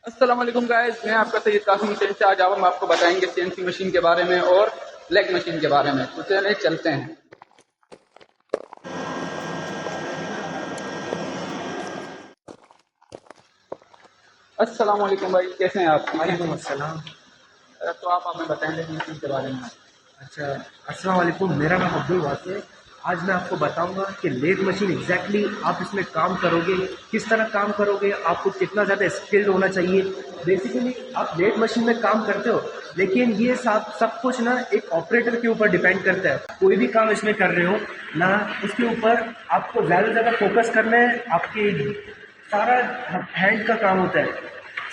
अस्सलाम वालेकुम गाइस, मैं आपका सैयद कासिम हुसैन से आज हम आपको बताएंगे सीएनसी मशीन के बारे में और लेग मशीन के बारे में। तो चलिए चलते हैं। अस्सलाम वालेकुम भाई, कैसे हैं आप? वालेकुम अस्सलाम। तो आप हमें बताएं लेग मशीन के बारे में। अच्छा, अस्सलाम वालेकुम। मेरा नाम अब्दुल वासी है। आज मैं आपको बताऊंगा कि लेथ मशीन एग्जैक्टली आप इसमें काम करोगे, किस तरह काम करोगे, आपको कितना ज़्यादा स्किल्ड होना चाहिए। बेसिकली आप लेथ मशीन में काम करते हो, लेकिन ये सब कुछ ना एक ऑपरेटर के ऊपर डिपेंड करता है। कोई भी काम इसमें कर रहे हो ना, उसके ऊपर आपको ज़्यादा से ज़्यादा फोकस करना है। आपके सारा हैंड का काम होता है,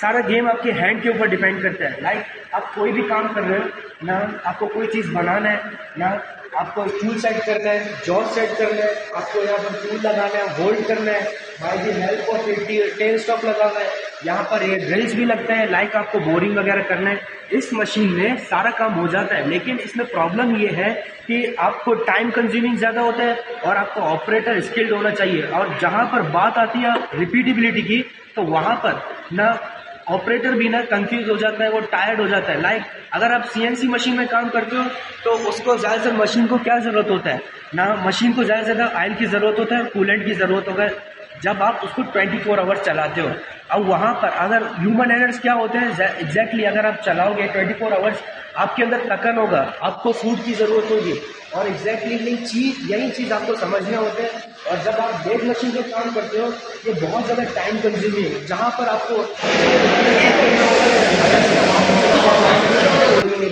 सारा गेम आपके हैंड के ऊपर डिपेंड करता है। लाइक आप कोई भी काम कर रहे हो ना, आपको कोई चीज़ बनाना है ना, आपको टूल सेट करना है, जॉब सेट करना है, आपको यहाँ पर टूल लगाना है, होल्ड करना है, by the help of tail stop लगाना है, यहाँ पर ये ड्रिल्स भी लगता है। लाइक आपको बोरिंग वगैरह करना है, इस मशीन में सारा काम हो जाता है। लेकिन इसमें प्रॉब्लम ये है कि आपको टाइम कंज्यूमिंग ज़्यादा होता है और आपको ऑपरेटर स्किल्ड होना चाहिए। और जहाँ पर बात आती है रिपीटेबिलिटी की, तो वहाँ पर ना ऑपरेटर भी ना कंफ्यूज हो जाता है, वो टायर्ड हो जाता है। लाइक अगर आप सीएनसी मशीन में काम करते हो तो उसको ज़्यादातर मशीन को क्या ज़रूरत होता है ना, मशीन को ज़्यादा से ज़्यादा ऑयल की ज़रूरत होता है, कूलेंट की ज़रूरत होगा जब आप उसको 24 आवर्स चलाते हो। अब वहाँ पर अगर ह्यूमन एरर्स क्या होते हैं एग्जैक्टली, अगर आप चलाओगे 24 आवर्स, आपके अंदर थकन होगा, आपको फूड की ज़रूरत होगी, और एग्जैक्टली यही चीज़ आपको समझना होता है। और जब आप लेथ मशीन पे काम करते हो, ये बहुत ज़्यादा टाइम कंज्यूमिंग है, जहाँ पर आपको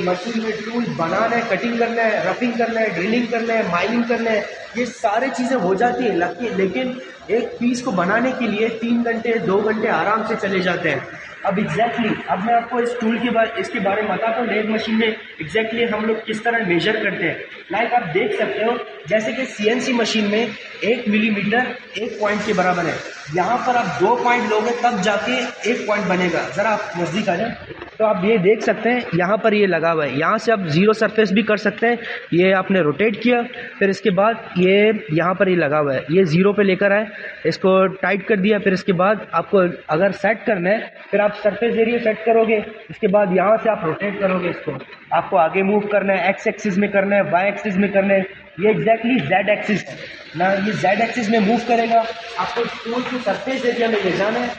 मशीन में टूल बनाना है, कटिंग करना है, रफिंग करना है, ड्रिलिंग करना है, माइनिंग करना है, ये सारी चीज़ें हो जाती है। लेकिन एक पीस को बनाने के लिए 3 घंटे 2 घंटे आराम से चले जाते हैं। अब अब मैं आपको इस टूल के इसके बारे में बताता हूँ। लेथ मशीन में एग्जैक्टली हम लोग किस तरह मेजर करते हैं। लाइक आप देख सकते हो, जैसे कि सीएनसी मशीन में 1 मिलीमीटर 1 पॉइंट के बराबर है। यहाँ पर आप 2 पॉइंट लोगे तब जाके 1 पॉइंट बनेगा। ज़रा आप नज़दीक आ जाए तो आप ये देख सकते हैं, यहाँ पर ये लगा हुआ है। यहाँ से आप जीरो सरफेस भी कर सकते हैं। ये आपने रोटेट किया, फिर इसके बाद ये यहाँ पर ये लगा हुआ है, ये ज़ीरो पे लेकर आए, इसको टाइट कर दिया। फिर इसके बाद आपको अगर सेट करना है, फिर आप सरफेस एरिया सेट करोगे। इसके बाद यहाँ से आप रोटेट करोगे, इसको आपको आगे मूव करना है, एक्स एक्सिस में करना है, वाई एक्सिस में करना है। ये एग्जैक्टली जेड एक्सिस है ना, ये जेड एक्सिस में मूव करेगा। आपको टूल की सरफेस एरिया में ले जाना है।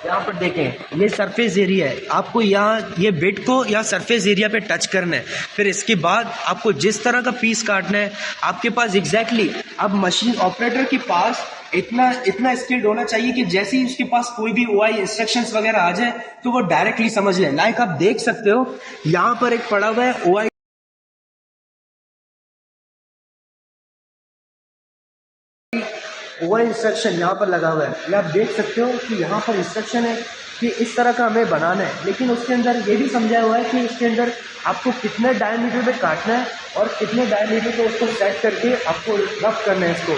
यहाँ पर देखें, ये सरफेस एरिया है, आपको यहाँ ये बिट को या सरफेस एरिया पे टच करना है। फिर इसके बाद आपको जिस तरह का पीस काटना है, आपके पास एग्जैक्टली अब मशीन ऑपरेटर के पास इतना स्किल्ड होना चाहिए कि जैसे ही उसके पास कोई भी ओआई इंस्ट्रक्शंस वगैरह आ जाए तो वो डायरेक्टली समझ ले। लाइक आप देख सकते हो, यहाँ पर एक पड़ा हुआ है ओआई इंस्ट्रक्शन, यहाँ पर लगा हुआ है। ये आप देख सकते हो कि यहाँ पर इंस्ट्रक्शन है कि इस तरह का हमें बनाना है। लेकिन उसके अंदर ये भी समझाया हुआ है कि इसके अंदर आपको कितने डायमीटर पे काटना है और कितने डायमीटर पे उसको सेट करके आपको रफ करना है इसको।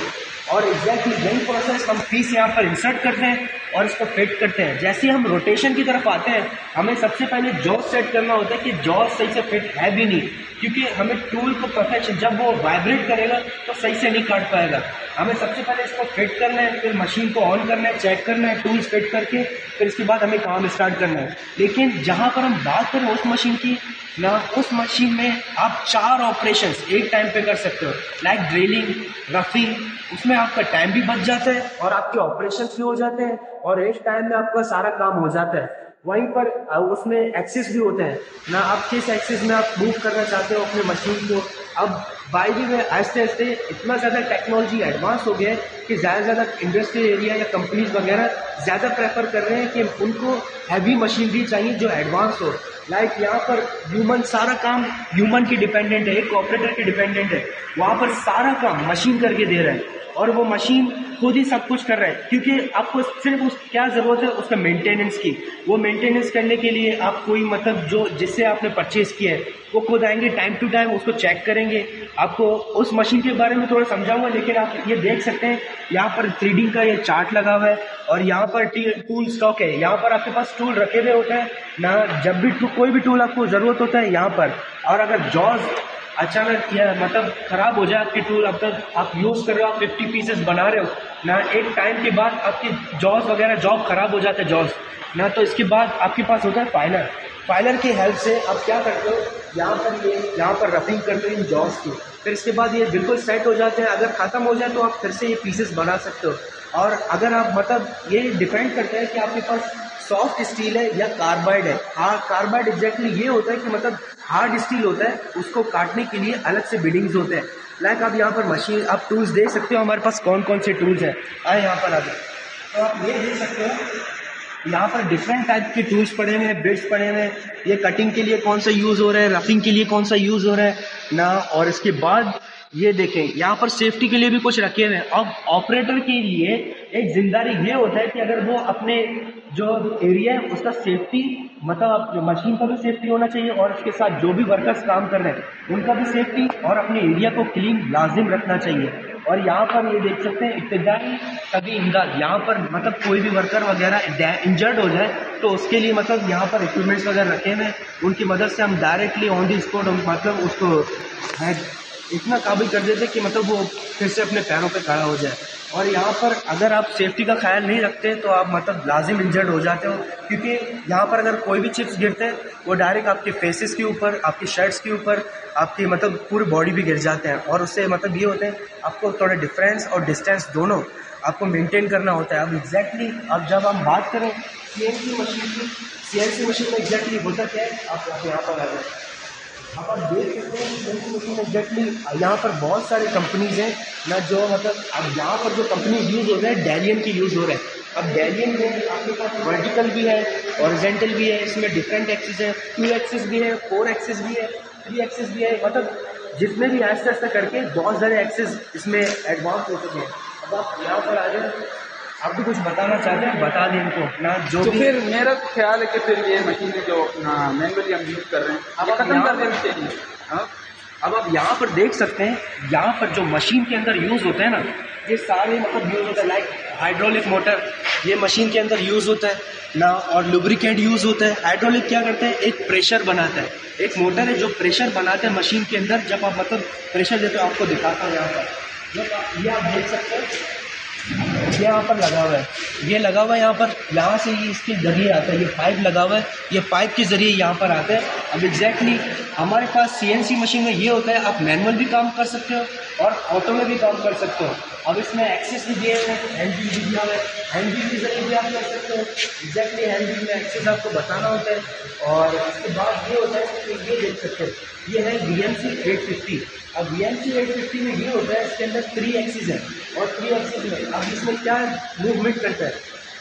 और एग्जैक्टली यही प्रोसेस हम पीस यहाँ पर इंसर्ट करते हैं और इसको फिट करते हैं। जैसे ही हम रोटेशन की तरफ आते हैं, हमें सबसे पहले जॉज सेट करना होता है कि जॉज सही से फिट है भी नहीं, क्योंकि हमें टूल को परफेक्शन जब वो वाइब्रेट करेगा तो सही से नहीं काट पाएगा। हमें सबसे पहले इसको फिट करना है, फिर मशीन को ऑन करना है, चेक करना है, टूल्स फिट करके फिर इसके बाद हमें काम स्टार्ट करना है। लेकिन जहाँ पर हम बात करें उस मशीन की ना, उस मशीन में आप 4 ऑपरेशंस एक टाइम पे कर सकते हो। लाइक ड्रिलिंग, रफिंग, उसमें आपका टाइम भी बच जाता है और आपके ऑपरेशंस भी हो जाते हैं और एक टाइम में आपका सारा काम हो जाता है। वहीं पर उसमें एक्सिस भी होते हैं ना, आप किस एक्सिस में आप मूव करना चाहते हो अपने मशीन को। अब बाय द वे आहिस्ते आहिस्ते इतना ज़्यादा टेक्नोलॉजी एडवांस हो गया है कि ज़्यादा से ज़्यादा इंडस्ट्रियल एरिया या कंपनीज वगैरह ज़्यादा प्रेफर कर रहे हैं कि उनको हैवी मशीनरी चाहिए जो एडवांस हो। लाइक यहाँ पर ह्यूमन, सारा काम ह्यूमन की डिपेंडेंट है, एक ऑपरेटर की डिपेंडेंट है। वहाँ पर सारा काम मशीन करके दे रहा है और वो मशीन खुद ही सब कुछ कर रहा है, क्योंकि आपको सिर्फ उस क्या ज़रूरत है उसका मेंटेनेंस की। वो मेंटेनेंस करने के लिए आप कोई मतलब जो जिससे आपने परचेज किया है वो खुद आएंगे, टाइम टू टाइम उसको चेक करेंगे। आपको उस मशीन के बारे में थोड़ा समझाऊंगा, लेकिन आप ये देख सकते हैं यहाँ पर थ्रेडिंग का ये चार्ट लगा हुआ है और यहाँ पर टूल स्टॉक है। यहाँ पर आपके पास टूल रखे हुए होते हैं ना, जब भी कोई भी टूल आपको ज़रूरत होता है यहाँ पर। और अगर जॉज अचानक या मतलब ख़राब हो जाए आपकी टूल, अब तक आप यूज़ कर रहे हो, आप 50 पीसेस बना रहे हो ना, एक टाइम के बाद आपकी जॉब वगैरह जॉब ख़राब हो जाते हैं जॉब्स ना, तो इसके बाद आपके पास होता है फाइलर। फाइलर की हेल्प से आप क्या करते हो, यहाँ पर रफिंग करते हो इन जॉब्स की, फिर इसके बाद ये बिल्कुल सेट हो जाते हैं। अगर ख़त्म हो जाए तो आप फिर से ये पीसेस बना सकते हो। और अगर आप मतलब ये डिपेंड करता है कि आपके पास सॉफ्ट स्टील है या कार्बाइड है। हाँ, कार्बाइड एग्जैक्टली ये होता है कि मतलब हार्ड स्टील होता है, उसको काटने के लिए अलग से बिडिंग्स होते हैं। लाइक आप यहाँ पर मशीन, आप टूल्स देख सकते हो हमारे पास कौन कौन से टूल्स हैं। आए यहाँ पर आगे तो आप ये देख सकते हो, यहाँ पर डिफरेंट टाइप के टूल्स पड़े हुए हैं, बिट्स पड़े हुए हैं। ये कटिंग के लिए कौन सा यूज़ हो रहा है, रफिंग के लिए कौन सा यूज़ हो रहा है ना। और इसके बाद ये देखें, यहाँ पर सेफ्टी के लिए भी कुछ रखे हुए हैं। अब ऑपरेटर के लिए एक जिम्मेदारी ये होता है कि अगर वो अपने जो एरिया है उसका सेफ्टी, मतलब मशीन का भी सेफ्टी होना चाहिए और उसके साथ जो भी वर्कर्स काम कर रहे हैं उनका भी सेफ्टी और अपने एरिया को क्लीन लाजिम रखना चाहिए। और यहाँ पर ये देख सकते हैं इब्तिदाई तभी इमदाद, यहाँ पर मतलब कोई भी वर्कर वगैरह इंजर्ड हो जाए तो उसके लिए मतलब यहाँ पर इक्विपमेंट्स वगैरह रखे हुए हैं, उनकी मदद से हम डायरेक्टली ऑन दी स्पॉट मतलब उसको इतना काबिल कर देते कि मतलब वो फिर से अपने पैरों पे खड़ा हो जाए। और यहाँ पर अगर आप सेफ्टी का ख्याल नहीं रखते तो आप मतलब लाजिम इंजर्ड हो जाते हो, क्योंकि यहाँ पर अगर कोई भी चिप्स गिरते हैं वो डायरेक्ट आपके फेसेस के ऊपर, आपकी शर्ट्स के ऊपर, आपकी मतलब पूरी बॉडी भी गिर जाते हैं। और उससे मतलब ये होते हैं आपको थोड़ा डिफरेंस और डिस्टेंस दोनों आपको मेंटेन करना होता है। अब एग्जैक्टली अब जब हम बात करें सीएनसी मशीन की, सीएनसी मशीन में एग्जैक्टली होता क्या है, आप यहाँ पर आ जाए। अब आप देख सकते हैं सीएनसी मशीन एग्जैक्टली यहाँ पर बहुत सारी कंपनीज हैं ना, जो मतलब अब यहाँ पर जो कंपनीज यूज़ हो रहे हैं डैलियन की यूज़ हो रहे हैं। अब डैलियन में आपके पास वर्टिकल भी है, हॉरिजॉन्टल भी है, इसमें डिफरेंट एक्सिस है, 2 एक्सिस भी है, 4 एक्सिस भी है, 3 एक्सिस भी है, मतलब जितने भी ऐसे ऐसे करके बहुत सारे एक्सिस इसमें एडवांस हो चुके हैं। अब आप यहाँ पर आ जाए, आप भी कुछ बताना चाहते हैं बता दें इनको ना जो तो भी। फिर मेरा ख्याल है कि फिर ये मशीनें जो मैनुअली हम यूज़ कर रहे हैं अब ये आप खत्म यहाँ कर देनी चाहिए। हाँ, अब आप यहाँ पर देख सकते हैं, यहाँ पर जो मशीन के अंदर यूज़ होता है ना, ये सारे मतलब यूज़ होता है। लाइक हाइड्रोलिक मोटर ये मशीन के अंदर यूज़ होता है ना, और लुब्रिकेंट यूज़ होता है। हाइड्रोलिक क्या करते हैं, एक प्रेशर बनाता है, एक मोटर है जो प्रेशर बनाता है मशीन के अंदर। जब आप मतलब प्रेशर देते हो, आपको दिखाता हूँ यहाँ पर, जब ये आप देख सकते हैं ये यहाँ पर लगा हुआ है, ये लगा हुआ है यहाँ पर, यहाँ से ये इसके जरिए आता है, ये पाइप लगा हुआ है, ये पाइप के जरिए यहाँ पर आता है। अब एग्जैक्टली हमारे पास सीएनसी मशीन में ये होता है, आप मैनुअल भी काम कर सकते हो और ऑटो में भी काम कर सकते हो। अब इसमें एक्सेस भी दिए हुए हैं, हैंड व्हील भी दिया हुआ है, हैंड व्हील के जरिए भी आप कर सकते हो। एग्जैक्टली हैंड व्हील में एक्सेस आपको बताना होता है। और इसके बाद ये होता है कि ये देख सकते हो, ये है VMC 850। अब VMC 850 में ये होता है, इसके अंदर 3 एक्सिस है और 3 एक्सिस में अब इसमें क्या मूवमेंट करता है,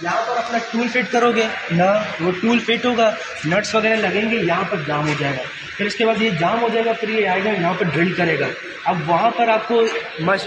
यहाँ पर अपना टूल फिट करोगे ना, वो टूल फिट होगा, नट्स वगैरह लगेंगे, यहाँ पर जाम हो जाएगा, फिर इसके बाद ये जाम हो जाएगा, फिर ये आएगा यहाँ पर ड्रिल करेगा। अब वहाँ पर आपको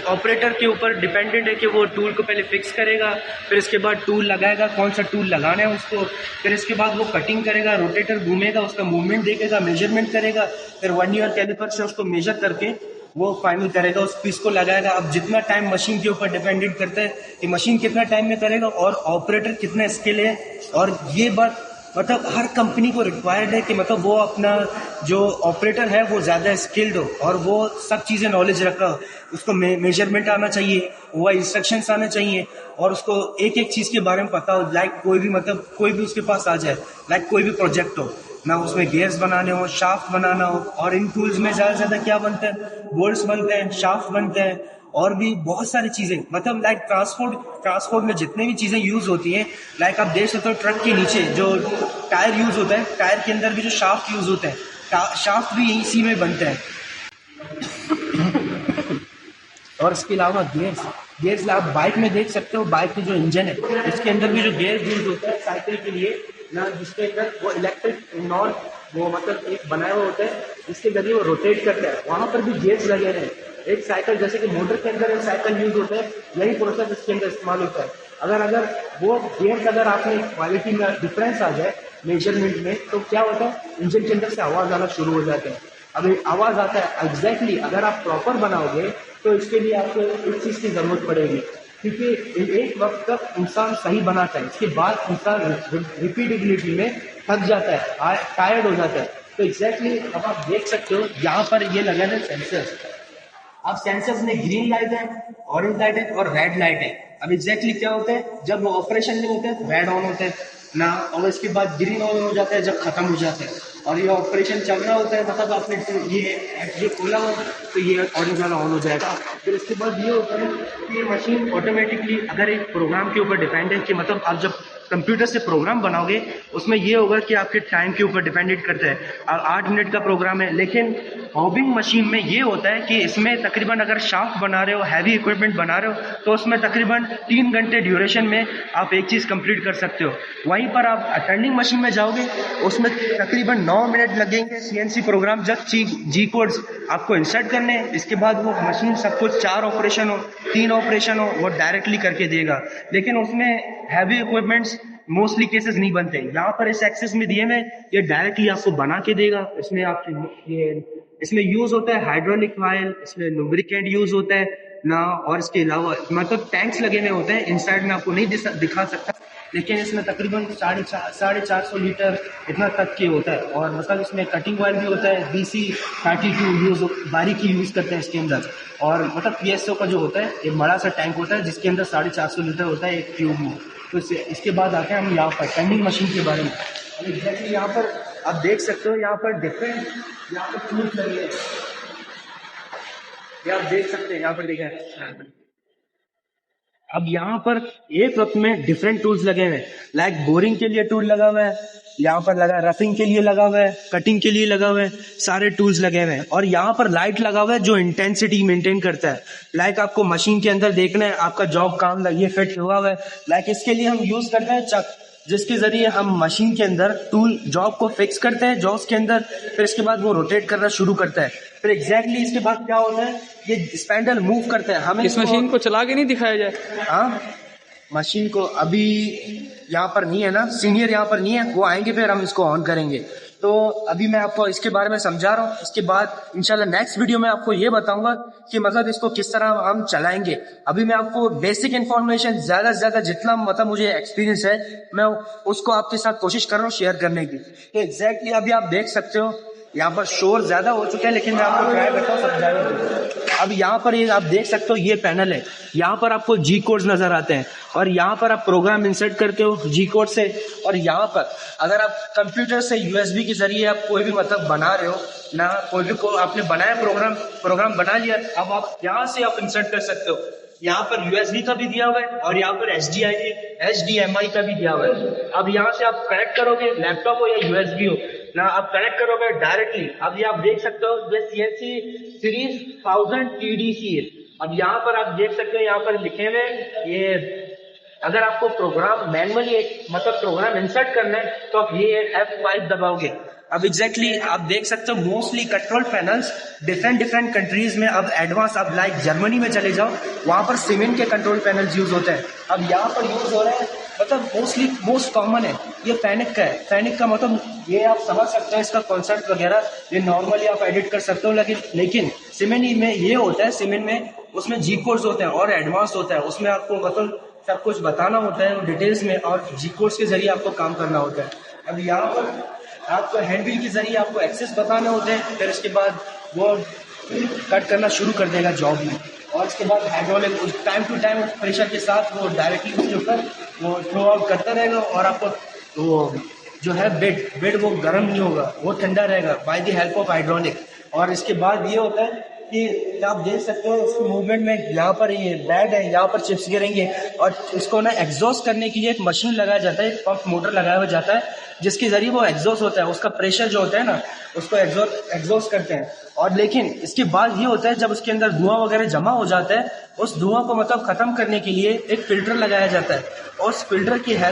ऑपरेटर के ऊपर डिपेंडेंट है कि वो टूल को पहले फिक्स करेगा, फिर इसके बाद टूल लगाएगा, कौन सा टूल लगाना है उसको, फिर इसके बाद वो कटिंग करेगा, रोटेटर घूमेगा, उसका मूवमेंट देखेगा, मेजरमेंट करेगा, फिर वर्नियर कैलिपर से उसको मेजर करके वो फाइनल करेगा, उस पीस को लगाएगा। अब जितना टाइम मशीन के ऊपर डिपेंडेंट करता है कि मशीन कितना टाइम में करेगा और ऑपरेटर कितना स्किल है। और ये बात मतलब हर कंपनी को रिक्वायर्ड है कि मतलब वो अपना जो ऑपरेटर है वो ज़्यादा स्किल्ड हो और वो सब चीज़ें नॉलेज रखा हो, उसको मेजरमेंट आना चाहिए, वो इंस्ट्रक्शंस आना चाहिए और उसको एक एक चीज़ के बारे में पता हो। लाइक कोई भी मतलब कोई भी उसके पास आ जाए, लाइक कोई भी प्रोजेक्ट हो ना, उसमें गियर्स बनाने हो, शाफ्ट बनाना हो, और इन टूल्स में ज़्यादा से ज़्यादा क्या बनते हैं, बोल्ट्स बनते हैं, शाफ्ट बनते हैं और भी बहुत सारी चीज़ें। मतलब लाइक ट्रांसपोर्ट में जितने भी चीज़ें यूज़ होती हैं, लाइक आप देख सकते हो ट्रक के नीचे जो टायर यूज़ होता है, टायर के अंदर भी जो शाफ्ट यूज़ होते हैं, शाफ्ट भी इसी में बनते हैं। और इसके अलावा गियर्स आप बाइक में देख सकते हो, बाइक की जो इंजन है उसके अंदर भी जो गियर यूज़ होता है साइकिल के लिए ना, जिसके अंदर वो इलेक्ट्रिक नॉन वो मतलब एक बनाया हुआ होता है जिसके जरिए वो रोटेट करता है, वहाँ पर भी गियर्स लगे हैं। एक साइकिल जैसे कि मोटर के अंदर एक साइकिल यूज होता है, यही प्रोसेस इसके अंदर इस्तेमाल होता है। अगर वो गियर्स अगर आपने क्वालिटी में डिफरेंस आ जाए मेजरमेंट में, तो क्या होता है, इंजन के अंदर से आवाज़ आना शुरू हो जाता है। अब आवाज़ आता है एग्जैक्टली अगर आप प्रॉपर बनाओगे तो इसके लिए आपको इस चीज़ की ज़रूरत पड़ेगी, क्योंकि एक वक्त तक इंसान सही बनाता है, इसके बाद इंसान रिपीटेबिलिटी में थक जाता है, टायर्ड हो जाता है। तो एग्जैक्टली अब आप देख सकते हो यहाँ पर ये लगा है सेंसर्स। अब सेंसर्स में ग्रीन लाइट है, ऑरेंज लाइट है और रेड लाइट है। अब एग्जैक्टली क्या होता है, जब वो ऑपरेशन में होते हैं रेड ऑन होते हैं ना, और इसके बाद ग्रीन ऑन हो जाता है जब खत्म हो जाते हैं, और ये ऑपरेशन चल रहा होता है, मतलब आपने ये खोला हो तो ये ऑरेंज वाला ऑन हो जाएगा। फिर इसके बाद ये होता है कि ये मशीन ऑटोमेटिकली अगर एक प्रोग्राम के ऊपर डिपेंड है, कि मतलब आप जब कंप्यूटर से प्रोग्राम बनाओगे उसमें ये होगा कि आपके टाइम के ऊपर डिपेंडेंट करता है। 8 मिनट का प्रोग्राम है, लेकिन हॉबिंग मशीन में ये होता है कि इसमें तकरीबन अगर शाफ्ट बना रहे हो, हैवी इक्विपमेंट बना रहे हो, तो उसमें तकरीबन 3 घंटे ड्यूरेशन में आप एक चीज़ कंप्लीट कर सकते हो। वहीं पर आप अटेंडिंग मशीन में जाओगे उसमें तकरीबन 9 मिनट लगेंगे सीएनसी प्रोग्राम जब जी कोड्स आपको इंसर्ट करने, इसके बाद वो मशीन सब कुछ 4 ऑपरेशन हो, 3 ऑपरेशन हो, वो डायरेक्टली करके देगा। लेकिन उसमें हैवी इक्विपमेंट्स मोस्टली केसेस नहीं बनते। यहाँ पर इस एक्सेस में दिए में ये डायरेक्टली आपको बना के देगा। इसमें आपके ये इसमें यूज होता है हाइड्रोलिक ऑयल, इसमें लुब्रिकेंट यूज होता है ना, और इसके अलावा मतलब टैंक्स लगे हुए होते हैं। इनसाइड में आपको नहीं दिखा सकता, लेकिन इसमें तकरीबन 450 लीटर इतना तक के होता है। और मतलब इसमें कटिंग ऑयल भी होता है, BC32 यूज बारीकी यूज करते हैं इसके अंदर। और मतलब PSO का जो होता है एक बड़ा सा टैंक होता है जिसके अंदर 450 लीटर होता है एक ट्यूब में। तो इसके बाद आते हैं हम यहाँ पर टेंडिंग मशीन के बारे में। एग्जैक्टली यहाँ पर आप देख सकते हो, यहाँ पर डिफरेंट यहाँ पर टूल्स लगे हैं, ये आप देख सकते हैं। यहाँ पर देखें, अब यहाँ पर एक वक्त में डिफरेंट टूल्स लगे हुए हैं। लाइक बोरिंग के लिए टूल लगा हुआ है, यहाँ पर लगा है रफिंग के लिए लगा हुआ है, कटिंग के लिए लगा हुआ है, सारे टूल्स लगे हुए हैं। और यहाँ पर लाइट लगा हुआ है जो इंटेंसिटी मेंटेन करता है। लाइक आपको मशीन के अंदर देखना है आपका जॉब काम ये फिट हुआ है। लाइक इसके लिए हम यूज करते हैं चक, जिसके जरिए हम मशीन के अंदर टूल जॉब को फिक्स करते हैं जॉब्स के अंदर, फिर इसके बाद वो रोटेट करना शुरू करता है। फिर एग्जैक्टली इसके बाद क्या होता है, ये स्पैंडल मूव करते हैं। हमें इस मशीन को चला के नहीं दिखाया जाए? हाँ, मशीन को अभी यहाँ पर नहीं है ना, सीनियर यहाँ पर नहीं है, वो आएंगे फिर हम इसको ऑन करेंगे। तो अभी मैं आपको इसके बारे में समझा रहा हूँ। इसके बाद इंशाल्लाह नेक्स्ट वीडियो में आपको ये बताऊंगा कि मतलब इसको किस तरह हम चलाएंगे। अभी मैं आपको बेसिक इन्फॉर्मेशन ज्यादा से ज्यादा जितना मतलब मुझे एक्सपीरियंस है मैं उसको आपके साथ कोशिश कर रहा हूँ शेयर करने की। तो एग्जैक्टली अभी आप देख सकते हो यहाँ पर शोर ज्यादा हो चुका है, लेकिन मैं आपको ट्राई करता हूँ समझाने। अब यहाँ पर ये आप देख सकते हो, ये पैनल है, यहाँ पर आपको जी कोड्स नजर आते हैं और यहाँ पर आप प्रोग्राम इंसर्ट करते हो जी कोड से। और यहाँ पर अगर आप कंप्यूटर से USB के जरिए आप कोई भी मतलब बना रहे हो ना, कोई भी आपने बनाया प्रोग्राम बना लिया, अब आप यहाँ से आप इंसर्ट कर सकते हो। यहाँ पर USB का भी दिया हुआ है और यहाँ पर HDMI का भी दिया हुआ है। अब यहाँ से आप कनेक्ट करोगे, लैपटॉप हो या USB हो ना, आप कनेक्ट करोगे डायरेक्टली। अब ये आप देख सकते हो ये CNC सीरीज 1000 TDC है। अब यहाँ पर आप देख सकते हो, यहाँ पर लिखे हुए ये अगर आपको प्रोग्राम मैनुअली मतलब प्रोग्राम इंसर्ट करना है तो आप ये F5 दबाओगे। अब एग्जैक्टली आप देख सकते हो mostly control panels different countries में अब एडवांस, अब लाइक जर्मनी में चले जाओ वहां पर सीमेंट के कंट्रोल पैनल्स यूज होते हैं। अब यहाँ पर यूज हो रहा है मतलब मोस्ट कॉमन है ये फैनिक का है। फैनिक का मतलब ये आप समझ सकते हो इसका कॉन्सेप्ट वगैरह, ये नॉर्मली आप एडिट कर सकते हो। लेकिन सीमेंट में ये होता है, सीमेंट में उसमें जी कोड्स होते हैं और एडवांस होता है, उसमें आपको मतलब सब कुछ बताना होता है डिटेल्स में और जी कोड्स के जरिए आपको काम करना होता है। अब यहाँ पर आपको हैंडबिल के जरिए आपको एक्सेस बताने होते हैं, फिर इसके बाद वो कट करना शुरू कर देगा जॉब में। और इसके बाद hydraulic time to time pressure के साथ वो डायरेक्टली उसके ऊपर वो थ्रो आउट करता रहेगा और आपको वो जो है बेड वो गर्म नहीं होगा, वो ठंडा रहेगा bye the help of hydraulic. और इसके बाद ये होता है कि आप देख सकते हो इसके मूवमेंट में यहाँ पर ये बेड है, यहाँ पर चिप्स गिरेंगे और इसको ना एग्जॉस्ट करने के लिए एक मशीन लगाया जाता है, एक पंप मोटर लगाया हुआ जाता है जिसके जरिए वो एग्जॉस्ट होता है, उसका प्रेशर जो होता है ना उसको एग्जॉस्ट करते हैं। और लेकिन इसके बाद ये होता है जब उसके अंदर धुआं वगैरह जमा हो जाता है, उस धुआं को मतलब खत्म करने के लिए एक फिल्टर लगाया जाता है और उस फिल्टर की हेल्प